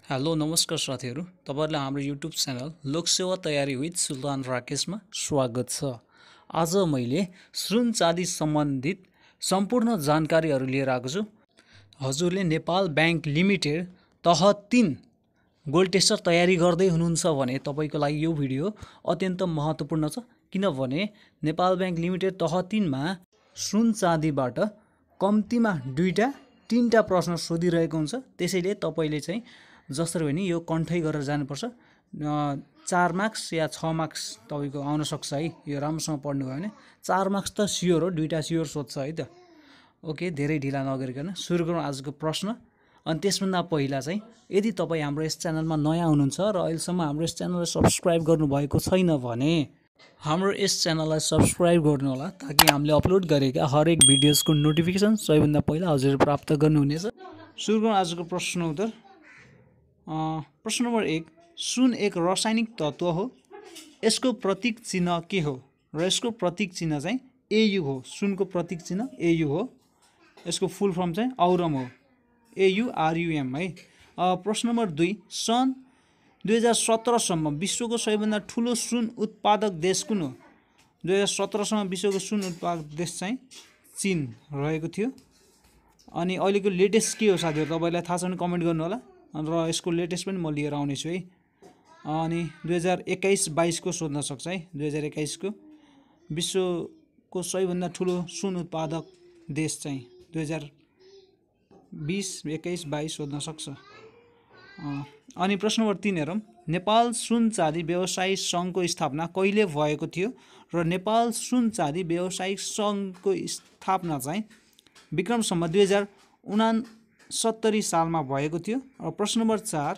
Hello नमस्कार साथीहरू, तपाईहरुलाई हाम्रो युट्युब च्यानल लोकसेवा तयारी विथ सुल्तान राकेशमा स्वागत छ। आज मैले सुन चाँदी सम्बन्धित सम्पूर्ण जानकारीहरू लिएर आएको छु। हजुरले नेपाल बैंक लिमिटेड तह 3 गोल्ड टेस्टर तयारी गर्दै हुनुहुन्छ भने तपाईको लागि यो भिडियो अत्यन्त महत्त्वपूर्ण छ, किनभने नेपाल बैंक लिमिटेड तह 3 मा सुन चाँदीबाट कम्तीमा 2-3टा प्रश्न सोधिरहेको हुन्छ। त्यसैले तपाईले चाहिँ जसरी पनि यो कन्ठै गरेर जानुपर्छ। 4 मार्क्स या 6 मार्क्स तपाईको आउन सक्छ है। यो राम्रोसँग पढ्नु भयो भने 4 मार्क्स त स्योर हो, 2टा स्योर सोध्छ है त। ओके, धेरै ढिला नगरिकन सुरु गरौँ आजको प्रश्न। अनि त्यसभन्दा पहिला चाहिँ यदि तपाई हाम्रो यस च्यानलमा नयाँ हुनुहुन्छ र अहिलेसम्म हाम्रो यस च्यानललाई सब्स्क्राइब गर्नुभएको छैन भने हाम्रो यस च्यानललाई सब्स्क्राइब गर्नुहोला, ताकि हामीले अपलोड गरेका हरेक भिडियोजको नोटिफिकेसन सबैभन्दा पहिला हजुरले प्राप्त गर्नुहुनेछ। सुरु गरौँ आजको प्रश्न उत्तर। प्रश्न नम्बर 1, सुन एक रासायनिक तत्व हो। यसको प्रतीक चिन्ह के हो? र यसको प्रतीक चिन्ह चाहिँ AU हो। सुनको प्रतीक चिन्ह AU हो। यसको फुल फर्म चाहिँ औरम हो, AURUM है। प्रश्न नम्बर 2, सन् 2017 सम्म विश्वको सबैभन्दा ठुलो सुन उत्पादक देश कुन हो? 2017 सम्म विश्वको सुन उत्पादक देश चाहिँ चीन रहेको थियो। अनि अहिलेको लेटेस्ट के हो साथीहरु, तपाईलाई थाहा छ भने कमेन्ट गर्नु होला, र यसको लेटेस्ट पनि म लिएर आउने छु है। अनि 2021-22 को सोध्न सक्छ है। 2021 को विश्वको सबैभन्दा ठुलो सुन उत्पादक देश चाहिँ 2020, 21, 22 सोध्न सक्छ। अनि प्रश्न नम्बर 3 हेरौँ। नेपाल सुन चाँदी व्यवसायी सङ्घको स्थापना कहिले भएको थियो? र नेपाल सुन चाँदी व्यवसायिक सङ्घको स्थापना चाहिँ विक्रम सम्वत 2069 सालमा भएको थियो। र प्रश्न नम्बर 4,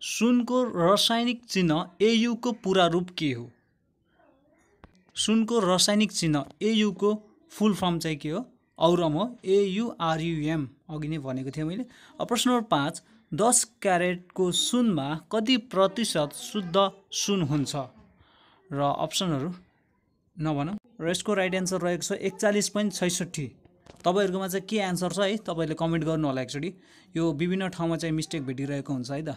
सुनको रासायनिक चिन्ह AU को पूरा रूप के हो? सुनको रासायनिक चिन्ह AU को फुल फर्म चाहिँ के हो? औरम हो, AURUM अघि नै भनेको थिएँ मैले। प्रश्न नम्बर 5, 10 क्यारेटको सुनमा कति प्रतिशत शुद्ध सुन हुन्छ? र अप्सनहरू नभनौँ, र यसको राइट एन्सर रहेको छ 41.66। तपाईहरुकोमा चाहिँ के एन्सर छ है, तपाईले कमेन्ट गर्नु होला एकचोटी। यो विभिन्न ठाउँमा चाहिँ मिस्टेक भेटिरहेको हुन्छ है त।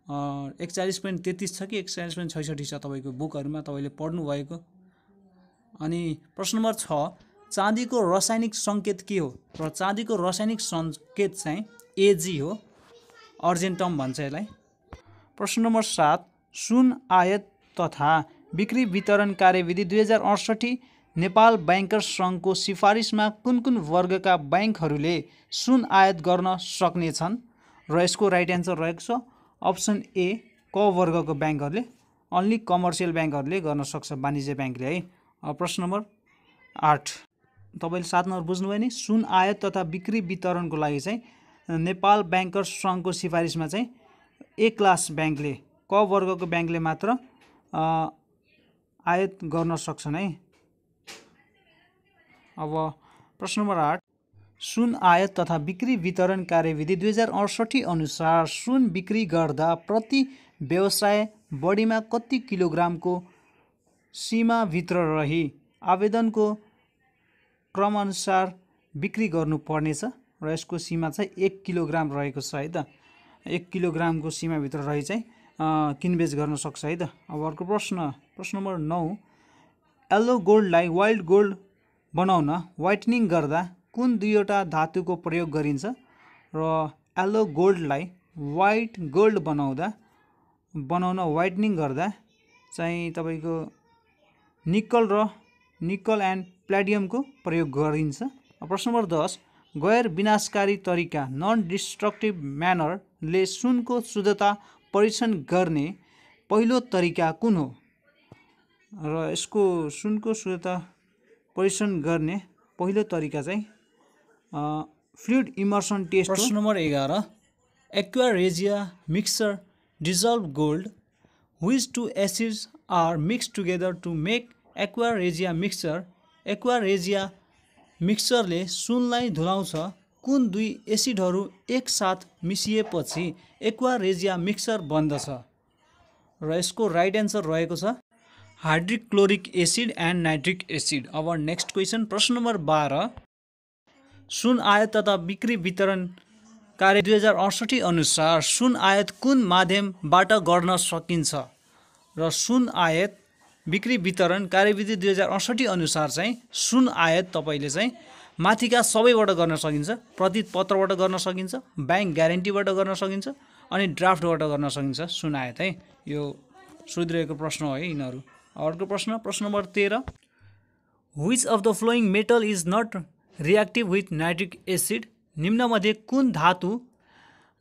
41.33 छ कि 41.66 छ तपाईको बुकहरुमा, तपाईले पढ्नु भएको। अनि प्रश्न नम्बर 6, चाँदीको रासायनिक संकेत के हो? र चाँदीको रासायनिक संकेत चाहिँ AG हो, अर्जेन्टम भन्छ यसलाई। प्रश्न नम्बर 7, सुन आयात तथा बिक्री वितरण कार्यविधि 2068 नेपाल बैंकर्स सङ्घको सिफारिसमा कुन कुन वर्गका बैंकहरूले सुन आयात गर्न सक्नेछन्? र यसको राइट एन्सर रहेको छ अप्सन A, क वर्गको बैंकहरूले, अन्ली कमर्सियल बैंकहरूले गर्न सक्छ, वाणिज्य बैंकले है। प्रश्न नम्बर 8, तपाईले 7 नम्बर बुझ्नुभयो नि। सुन आयात तथा बिक्री वितरणको लागि चाहिँ नेपाल बैंकर्स सङ्घको सिफारिसमा चाहिँ A क्लास बैंकले, क वर्गको बैंकले मात्र आयात गर्न सक्छन् है। अब प्रश्न नम्बर 8, सुन आयात तथा बिक्री वितरण कार्यविधि 2068 अनुसार सुन बिक्री गर्दा प्रति व्यवसाय बढीमा कति किलोग्रामको सीमाभित्र रही आवेदनको क्रमअनुसार बिक्री गर्नुपर्नेछ? र यसको सीमा चाहिँ 1 किलोग्राम रहेको छ है त। 1 किलोग्रामको सीमाभित्र रही चाहिँ किनबेच गर्न सक्छ है त। अब अर्को प्रश्न नम्बर 9, येलो गोल्डलाई वाइल्ड गोल्ड बनाउन व्हाइटनिङ गर्दा कुन दुईवटा धातुको प्रयोग गरिन्छ? र येलो गोल्डलाई व्हाइट गोल्ड बनाउन व्हाइटनिङ गर्दा चाहिँ तपाईको निकल एन्ड प्लेडियमको प्रयोग गरिन्छ। प्रश्न नम्बर 10, गैर विनाशकारी तरिका नन डिस्ट्रक्टिभ म्यानरले सुनको शुद्धता परीक्षण गर्ने पहिलो तरिका कुन हो? र यसको सुनको शुद्धता परीक्षण गर्ने पहिलो तरिका चाहिँ फ्लुइड इमर्सन टेस्ट। प्रश्न नम्बर 11, aqua regia mixture dissolve gold which two acids are mixed together to make aqua regia mixture? Aqua regia मिक्सचरले सुनलाई धुलाउँछ। कुन दुई एसिडहरू एकसाथ मिसिएपछि एक्वा रेजिया मिक्सचर बन्दछ? र यसको राइट एन्सर रहेको छ hydrochloric acid and nitric acid. अब नेक्स्ट क्वेसन, प्रश्न नम्बर 12, सुन आयात तथा बिक्री वितरण कार्य 2068 अनुसार सुन आयात कुन माध्यमबाट गर्न सकिन्छ र सुन आयात बिक्री वितरण कार्यविधि 2068 अनुसार चाहिँ सुन आयात तपाईले चाहिँ माथिका सबैबाट गर्न सकिन्छ, प्रतित पत्रबाट गर्न सकिन्छ, बैंक ग्यारेन्टीबाट गर्न सकिन्छ अनि ड्राफ्टबाट गर्न सकिन्छ सुन आयात है। यो सोधिरहेको प्रश्न हो है यिनीहरू। अर्को प्रश्न नम्बर 13, which of the following metal is not reactive with nitric acid? निम्नमध्ये कुन धातु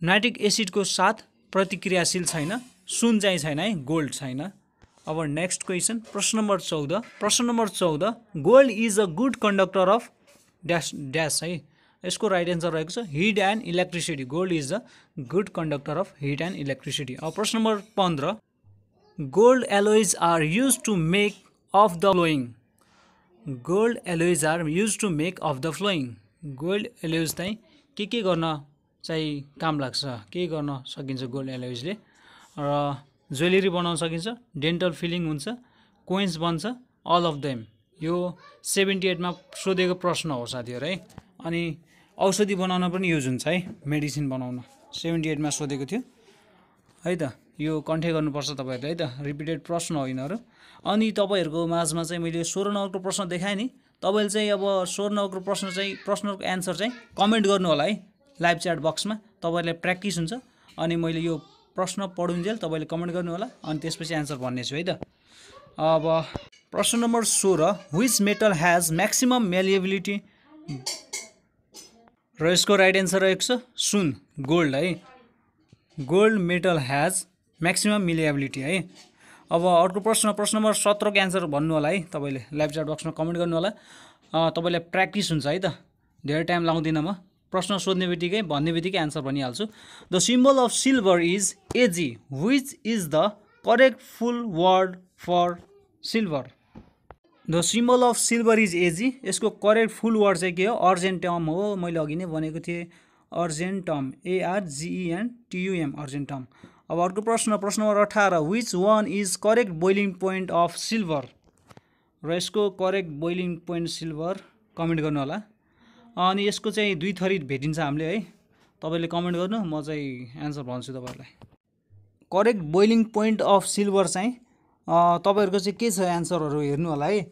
नाइट्रिक एसिडको साथ प्रतिक्रियाशील छैन? सुन चाहिँ छैन है, गोल्ड छैन। अब नेक्स्ट क्वेसन प्रश्न number 14, gold is a good conductor of dash dash है। यसको राइट एन्सर रहेको छ heat and electricity. Gold is a good conductor of heat and electricity. अब प्रश्न number 15, gold alloys are use to make of the following. Gold alloys are use to make of the following. Gold alloys चाहिँ के गर्न चाहिँ काम लाग्छ, के गर्न सकिन्छ गोल्ड एलोइजले? र ज्वेलरी बनाउन सकिन्छ, डेन्टल फिलिङ हुन्छ, कोइन्स बन्छ, अल अफ देम। यो 78 मा सोधेको प्रश्न हो साथीहरू है। अनि औषधि बनाउन पनि युज हुन्छ है, मेडिसिन बनाउन 78 मा सोधेको थियो है त। यो कन्ठे गर्नुपर्छ तपाईँहरूले है त, रिपिटेड प्रश्न हो यिनीहरू। अनि तपाईँहरूको माझमा चाहिँ मैले 16 नम्बरको प्रश्न देखाएँ नि, तपाईँले चाहिँ अब 16 नम्बरको प्रश्नको एन्सर चाहिँ कमेन्ट गर्नु होला है लाइभ च्याट बक्समा, तपाईँहरूलाई प्र्याक्टिस हुन्छ। अनि मैले यो प्रश्न पढुन्जेल तपाईँले कमेन्ट गर्नु होला अनि त्यसपछि एन्सर भन्नेछु है त। अब प्रश्न नम्बर 16, which metal has maximum malleability? र यसको राइट एन्सर रहेको छ सुन, गोल्ड है। Gold metal has maximum malleability है। अब अर्को प्रश्न नम्बर 17 को एन्सर भन्नु होला है तपाईँले लाइभ च्याट बक्समा कमेन्ट गर्नु होला। तपाईँलाई प्र्याक्टिस हुन्छ है त, धेरै टाइम लाउँदिनँ म। प्रश्न सोध्ने बित्तिकै भन्ने बित्तिकै एन्सर भनिहाल्छु। The symbol of silver is AG, which is the correct full word for silver? The symbol of silver is AG, यसको करेक्ट फुल वर्ड चाहिँ के हो? अर्जेन्टम हो। मैले अघि नै भनेको थिएँ अर्जेन्टम, ARGENTUM अर्जेन्टम। अब अर्को प्रश्न number 18, which one is correct boiling point of silver? र यसको correct boiling point silver comment गर्नु होला। अनि यसको चाहिँ दुई थरी भेटिन्छ हामीले है, तपाईँले कमेन्ट गर्नु, म चाहिँ एन्सर भन्छु तपाईँहरूलाई। Correct boiling point of silver चाहिँ तपाईँहरूको चाहिँ के छ एन्सरहरू हेर्नु होला है।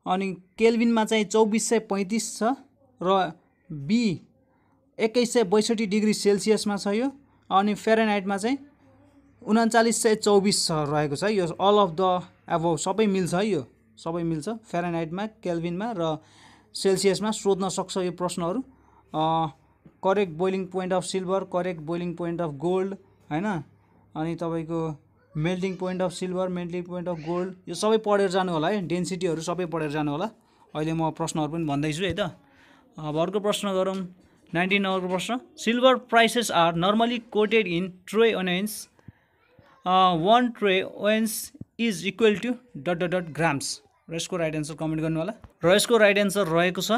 अनि केल्भिनमा चाहिँ 2435 छ र बी 2162 डिग्री सेल्सियसमा छ यो। अनि फेरेनहाइटमा चाहिँ 3924 रहेको छ। यो अल अफ द एबभ सबै मिल्छ है, यो सबै मिल्छ फेरेनहाइटमा, केल्भिनमा र सेल्सियसमा। सोध्न सक्छ यो प्रश्नहरू। Correct boiling point of silver, correct boiling point of gold हैन, अनि तपाईँको melting point of silver, melting point of gold, यो सबै पढेर जानु होला है, डेन्सिटीहरू सबै पढेर जानु होला। अहिले म प्रश्नहरू पनि भन्दैछु है त। अब अर्को प्रश्न गरौँ, 19 नम्बरको प्रश्न, silver prices are normally quoted in troy ounce, 1 troy ounce is equal to ... grams. र यसको राइट एन्सर कमेन्ट गर्नु होला। र यसको राइट एन्सर रहेको छ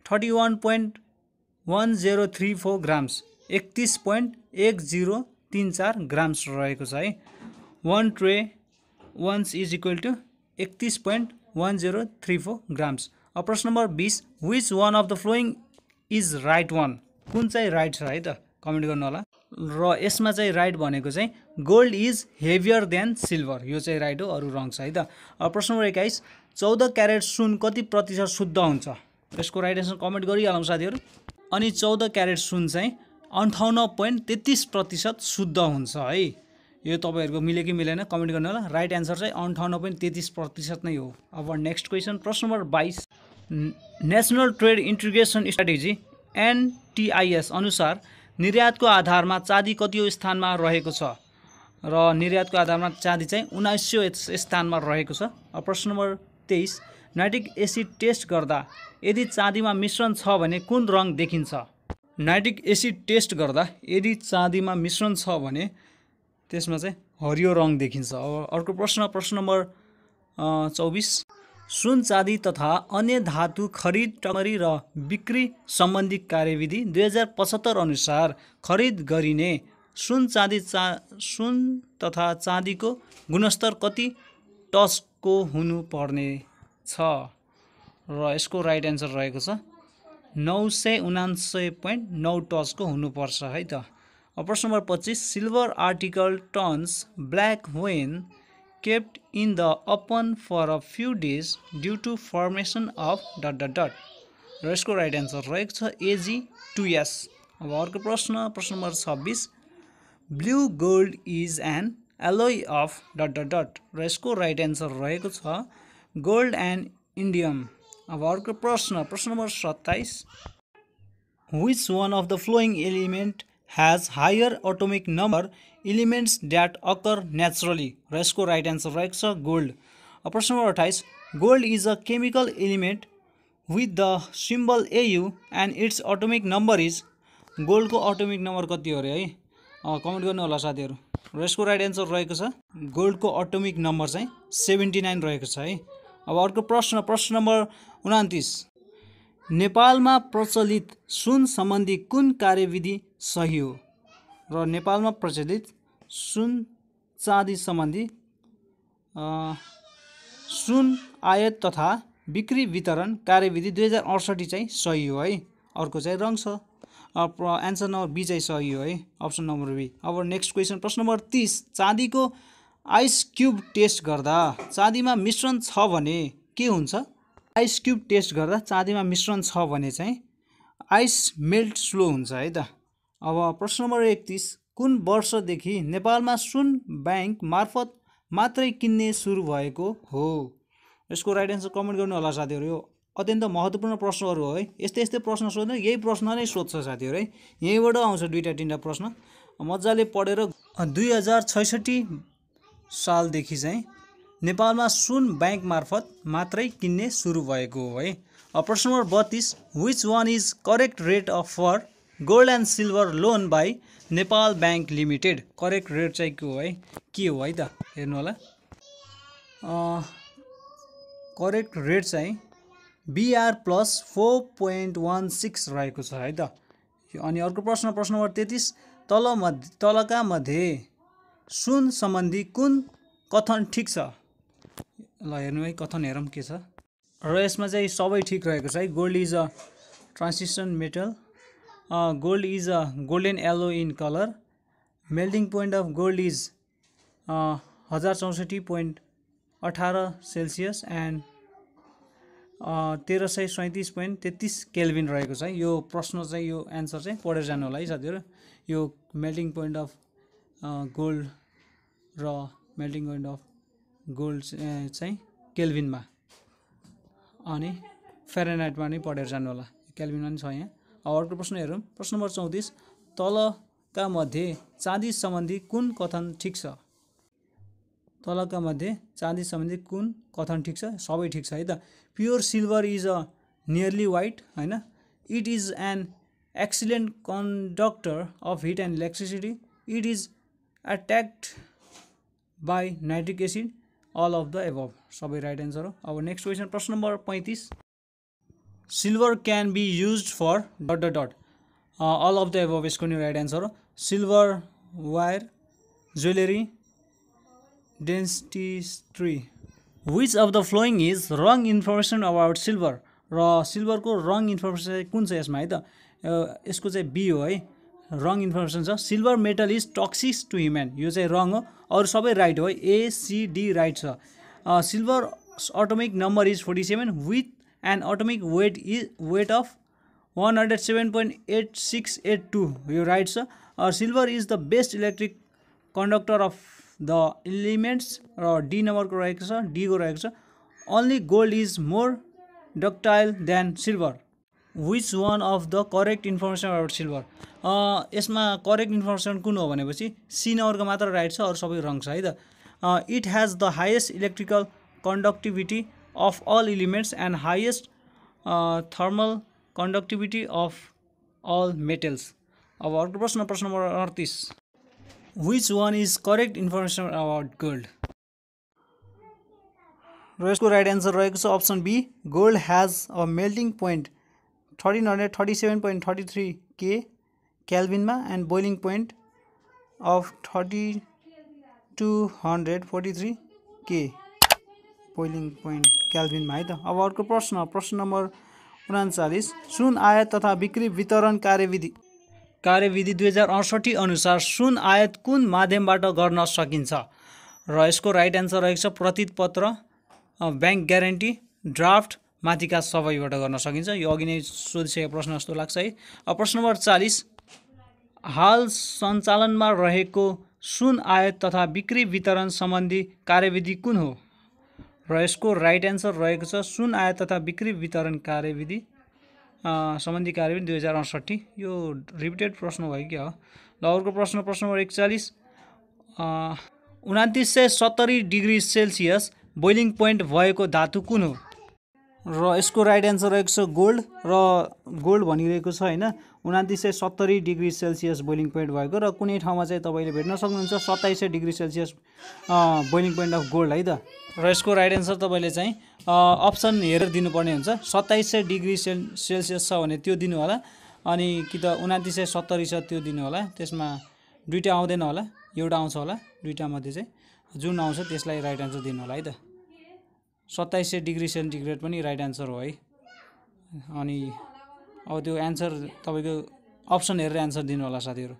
31.1034 ग्राम्स, 31.1034 ग्राम्स रहेको छ है। 1 troy ounce is equal to 31.1034 grams. अब प्रश्न number 20, which one of the following is right one? कुन चाहिँ राइट छ है त, कमेन्ट गर्नु होला। र यसमा चाहिँ राइट भनेको चाहिँ gold is heavier than silver, यो चाहिँ राइट हो, अरू रङ छ है त। अब प्रश्न नम्बर 21, 14 क्यारेट सुन कति प्रतिशत शुद्ध हुन्छ? यसको राइट एन्सर कमेन्ट गरिहालौँ साथीहरू। अनि 14 क्यारेट सुन चाहिँ 58.33% शुद्ध हुन्छ है। यो तपाईँहरूको मिल्यो कि मिलेन कमेन्ट गर्नु होला। राइट एन्सर चाहिँ 58.33% नै हो। अब नेक्स्ट क्वेसन प्रश्न number 22, national trade integration strategy NTIS अनुसार निर्यातको आधारमा चाँदी कतिऔं स्थानमा रहेको छ? र निर्यातको आधारमा चाँदी चाहिँ 1900 स्थानमा रहेको छ। अब प्रश्न नम्बर 23, नाइट्रिक एसिड टेस्ट गर्दा यदि चाँदीमा मिश्रण छ भने कुन रङ देखिन्छ? नाइट्रिक एसिड टेस्ट गर्दा यदि चाँदीमा मिश्रण छ भने त्यसमा चाहिँ हरियो रङ देखिन्छ। अब अर्को प्रश्न नम्बर 24, सुन चाँदी तथा अन्य धातु खरिद टमरी र बिक्री सम्बन्धी कार्यविधि 2075 अनुसार खरिद गरिने सुन तथा चाँदीको गुणस्तर कति टचको हुनुपर्ने छ? र यसको राइट एन्सर रहेको छ 979.9 टचको हुनुपर्छ है त। प्रश्न number 25 silver article turns black when kept in the open for a few days due to formation of ... र यसको राइट एन्सर रहेको छ AG2S। अब अर्को प्रश्न number 26 blue gold is an alloy of ... र यसको राइट एन्सर रहेको छ गोल्ड एन्ड इन्डियम। अब अर्को प्रश्न number 27 which one of the following element has higher atomic number elements that occur naturally? र यसको राइट एन्सर रहेको छ गोल्ड। प्रश्न नम्बर 28 gold is a chemical element with the symbol AU and its atomic number is... गोल्डको atomic number कति हो रे है कमेन्ट गर्नु होला साथीहरु। र यसको राइट एन्सर रहेको छ गोल्डको एटोमिक नम्बर चाहिँ 79 रहेको छ है। अब अर्को प्रश्न नम्बर 29 नेपालमा प्रचलित सुन सम्बन्धी कुन कार्यविधि सही हो? र नेपालमा प्रचलित सुन चाँदी सम्बन्धी सुन आयात तथा बिक्री वितरण कार्यविधि 2068 चाहिँ सही हो है। अर्को चाहिँ रङ छ। एन्सर नम्बर बी चाहिँ सही हो है, अप्सन नम्बर बी। अब नेक्स्ट क्वेसन प्रश्न नम्बर 30 चाँदीको आइस क्युब टेस्ट गर्दा चाँदीमा मिश्रण छ भने के हुन्छ? आइस क्युब टेस्ट गर्दा चाँदीमा मिश्रण छ भने चाहिँ आइस मेल्ट स्लो हुन्छ है त। अब प्रश्न नम्बर 31 कुन वर्षदेखि नेपालमा सुन बैंक मार्फत मात्रै किन्ने सुरु भएको हो? यसको राइट एन्सर कमेन्ट गर्नु होला साथीहरु। यो अत्यन्त महत्त्वपूर्ण प्रश्नहरु हो है। यस्तै प्रश्न सोध्नु यही प्रश्न नै सोध्छ साथीहरु है। यहीबाट आउँछ दुईटा तीनटा प्रश्न मजाले पढेर 2066 सालदेखि चाहिँ नेपालमा सुन बैंक मार्फत मात्रै किन्ने सुरु भएको हो है। प्रश्न number 32 which one is correct rate of for gold and silver loan by Nepal bank limited? Correct rate चाहिँ के हो है त हेर्नु होला। करेक्ट रेट चाहिँ BR प्लस 4.16 रहेको छ है त। अनि अर्को प्रश्न नम्बर 33 तलका मध्ये सुन सम्बन्धी कुन कथन ठिक छ? ल हेर्नु है कथन हेरौँ के छ। र यसमा चाहिँ सबै ठिक रहेको छ है। Gold is a transition metal, gold is a golden yellow in colour, melting point of gold is 1064.18 Celsius and 1337.33 Kelvin रहेको छ। यो प्रश्न चाहिँ यो एन्सर चाहिँ पढेर जानु होला है साथीहरु। यो मेल्टिङ पोइन्ट अफ गोल्ड र मेल्टिङ पोइन्ट अफ गोल्ड चाहिँ केल्भिनमा अनि फेरेनहाइटमा नै पढेर जानु होला। केल्भिनमा नि छ यहाँ। अब अर्को प्रश्न हेरौँ। प्रश्न नम्बर 34 तलका मध्ये चाँदी सम्बन्धी कुन कथन ठिक छ? तलका मध्ये चाँदी सम्बन्धी कुन कथन ठिक छ? सबै ठिक छ है त। Pure silver is a nearly white हैन। It is an excellent conductor of heat and electricity. It is attacked by nitric acid. All of the above सबै राइट एन्सर हो। अब नेक्स्ट क्वेसन प्रश्न नम्बर 35 silver can be used for ... all of the above यसको नि right answer हो। Silver wire, jewellery, dentistry. Which of the following is wrong information about silver? र सिल्भरको रङ information चाहिँ कुन छ यसमा है त? यसको चाहिँ बी हो है। रङ इन्फर्मेसन छ silver metal is toxic to human. यो चाहिँ रङ हो। अरू सबै राइट हो है। ACD राइट छ। Silver atomic number is 47 with an atomic weight of 107.8682 यो राइट छ। Silver is the best electric conductor of the elements र डी नम्बरको रहेको छ, डी को रहेको छ। Only gold is more ductile than silver. Which one of the correct information about silver? यसमा करेक्ट इन्फर्मेसन कुन हो भनेपछि सी नम्बरको मात्र राइट छ, अरू सबै रङ छ है त। It has the highest electrical conductivity of all elements and highest thermal conductivity of all metals. अब अर्को प्रश्न नम्बर 38 which one is correct information about gold? र यसको राइट एन्सर रहेको छ option B gold has a melting point 1337.33 K केल्भिनमा and boiling point of 3243 K boiling point केल्भिनमा है त। अब अर्को प्रश्न नम्बर 39 सुन आयात तथा बिक्री वितरण कार्यविधि 2068 अनुसार सुन आयात कुन माध्यमबाट गर्न सकिन्छ र यसको राइट एन्सर रहेको छ प्रतित पत्र, ब्याङ्क ग्यारेन्टी, ड्राफ्ट, माथिका सबैबाट गर्न सकिन्छ। यो अघि नै सोधिसकेको प्रश्न जस्तो लाग्छ है। प्रश्न नम्बर 40 हाल सञ्चालनमा रहेको सुन आयात तथा बिक्री वितरण सम्बन्धी कार्यविधि कुन हो र यसको राइट एन्सर रहेको छ सुन आयात तथा बिक्री वितरण कार्यविधि सम्बन्धी कार्यविधि 2068। यो रिपिटेड प्रश्न भयो क्या हो। ल अर्को प्रश्न number 41 2970 degree Celsius boiling point भएको धातु कुन हो र यसको राइट एन्सर रहेको छ गोल्ड र गोल्ड भनिरहेको छ हैन। 2970 डिग्री सेल्सियस बोइलिङ पोइन्ट भएको र कुनै ठाउँमा चाहिँ तपाईले भेट्न सक्नुहुन्छ 2700 degree Celsius boiling point of gold है त। र यसको राइट एन्सर तपाईले चाहिँ अप्सन हेरेर दिनुपर्ने हुन्छ। 2700 डिग्री सेल्सियस छ भने त्यो दिनु होला, अनि कि त 2970 छ त्यो दिनु होला। त्यसमा दुईटा आउँदैन होला, एउटा आउँछ होला, दुईटा मध्ये चाहिँ जुन आउँछ त्यसलाई राइट एन्सर दिनु होला है त। 2700 डिग्री सेन्टिग्रेड पनि राइट एन्सर हो है। अनि अब त्यो एन्सर तपाईको अप्सन हेरेर एन्सर दिनु होला साथीहरु।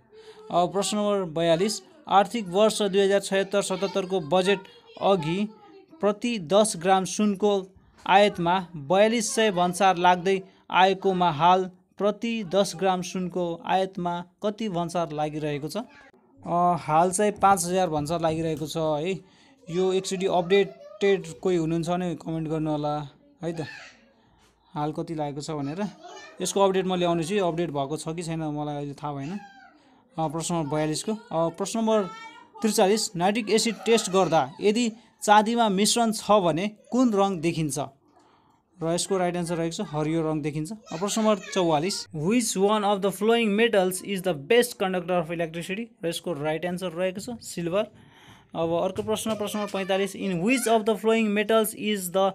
अब प्रश्न नम्बर 42 आर्थिक वर्ष 2076-77 को बजेट अघि प्रति 10 ग्राम सुनको आयातमा 4200 भन्सार लाग्दै आएकोमा हाल प्रति 10 ग्राम सुनको आयातमा कति भन्सार लागिरहेको छ? हाल चाहिँ 5000 भन्सार लागिरहेको छ है। यो एकचोटी अपडेटेड कोही हुनुहुन्छ भने कमेन्ट गर्नु होला है त, हाल कति लागेको छ भनेर। यसको अपडेट म ल्याउने छु, अपडेट भएको छ कि छैन मलाई अहिले थाहा भएन। प्रश्न नम्बर 42 को प्रश्न नम्बर 43 नाइट्रिक एसिड टेस्ट गर्दा यदि चाँदीमा मिश्रण छ भने कुन रङ देखिन्छ र यसको राइट एन्सर रहेको छ हरियो रङ देखिन्छ। प्रश्न number 44 which one of the flowing metals is the best conductor of electricity र यसको राइट एन्सर रहेको छ सिल्भर। अब अर्को प्रश्न number 45 in which of the flowing metals is the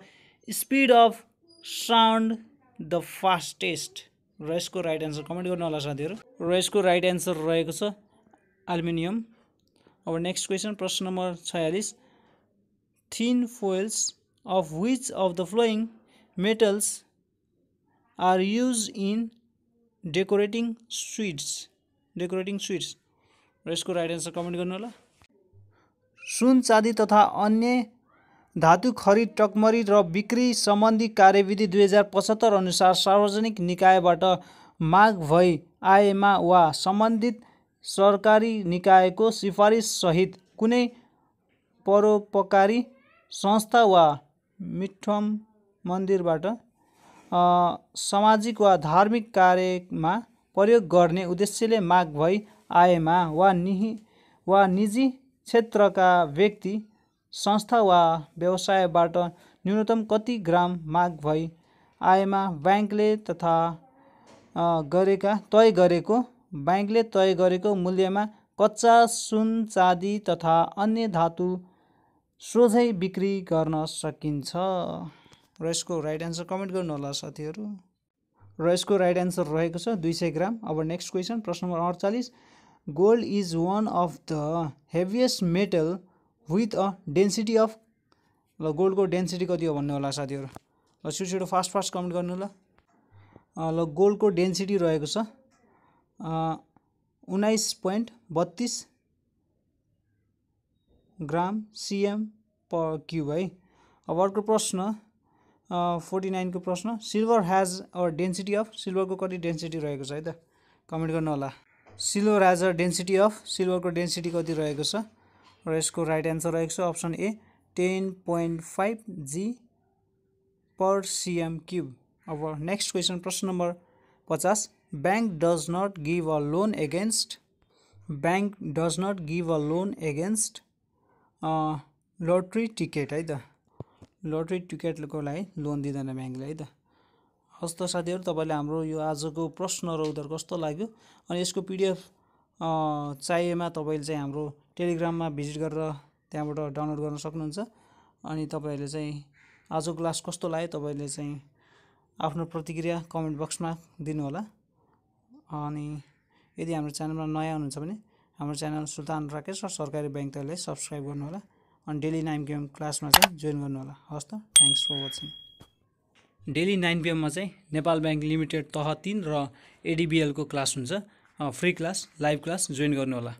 speed of sound the fastest र यसको राइट एन्सर कमेन्ट गर्नु होला साथीहरु। र यसको राइट एन्सर रहेको छ एल्युमिनियम। अब नेक्स्ट क्वेशन प्रश्न नम्बर 46 thin foils of which of the following metals are used in decorating sweets र यसको राइट एन्सर कमेन्ट गर्नु होला। सुन चाँदी तथा अन्य धातु खरिद टकमरी र बिक्री सम्बन्धी कार्यविधि 2075 अनुसार सार्वजनिक निकायबाट माग भई आएमा वा सम्बन्धित सरकारी निकायको सिफारिस सहित कुनै परोपकारी संस्था वा मिठम मन्दिरबाट सामाजिक वा धार्मिक कार्यमा प्रयोग गर्ने उद्देश्यले माग भई आएमा वा निजी क्षेत्रका व्यक्ति संस्था वा व्यवसायबाट न्यूनतम कति ग्राम माग भई आएमा ब्याङ्कले तय गरेको मूल्यमा कच्चा सुन चाँदी तथा अन्य धातु सोझै बिक्री गर्न सकिन्छ र यसको राइट एन्सर कमेन्ट गर्नु होला साथीहरु। र यसको राइट एन्सर रहेको छ 200 ग्राम। अब नेक्स्ट क्वेशन प्रश्न number 48 gold is one of the heaviest metal with a density of ल गोल्डको डेन्सिटी कति हो भन्नु होला साथीहरु। ल छिटो फास्ट कमेन्ट गर्नु होला। ल गोल्डको डेन्सिटी रहेको छ 19.32 ग्राम सीएम पर क्यूब है। अब अर्को प्रश्न 49 को प्रश्न silver has a density of सिल्भरको कति डेन्सिटी रहेको छ है त कमेन्ट गर्नु होला। Silver has a density of सिल्भरको डेन्सिटी कति रहेको छ र यसको राइट एन्सर रहेको छ option A 10.5 g per CM cube. अब नेक्स्ट क्वेशन प्रश्न नम्बर 50 bank does not give a loan against lottery ticket है त लटरी टिकटको लागि लोन दिँदैन ब्याङ्कले है त। हस् त साथीहरु तपाईले हाम्रो यो आजको प्रश्न र उत्तर कस्तो लाग्यो अनि यसको पीडीएफ चाहिएमा तपाईले चाहिँ हाम्रो टेलिग्राममा भिजिट गरेर त्यहाँबाट डाउनलोड गर्न सक्नुहुन्छ। अनि तपाईहरुले चाहिँ आजको क्लास कस्तो लाग्यो तपाईले चाहिँ आफ्नो प्रतिक्रिया कमेन्ट बक्समा दिनु होला। अनि यदि हाम्रो च्यानलमा नयाँ हुनुहुन्छ भने हाम्रो च्यानल सुल्तान राकेश र सरकारी बैंक तैले सब्स्क्राइब गर्नु होला अनि डेली 9 km क्लासमा चाहिँ जोइन गर्नु होला। हस् त thanks for watching. Daily 9 PM मा चाहिँ नेपाल ब्याङ्क लिमिटेड तह 3 र एडिबिएल को क्लास हुन्छ। Free class, live class join गर्नु होला।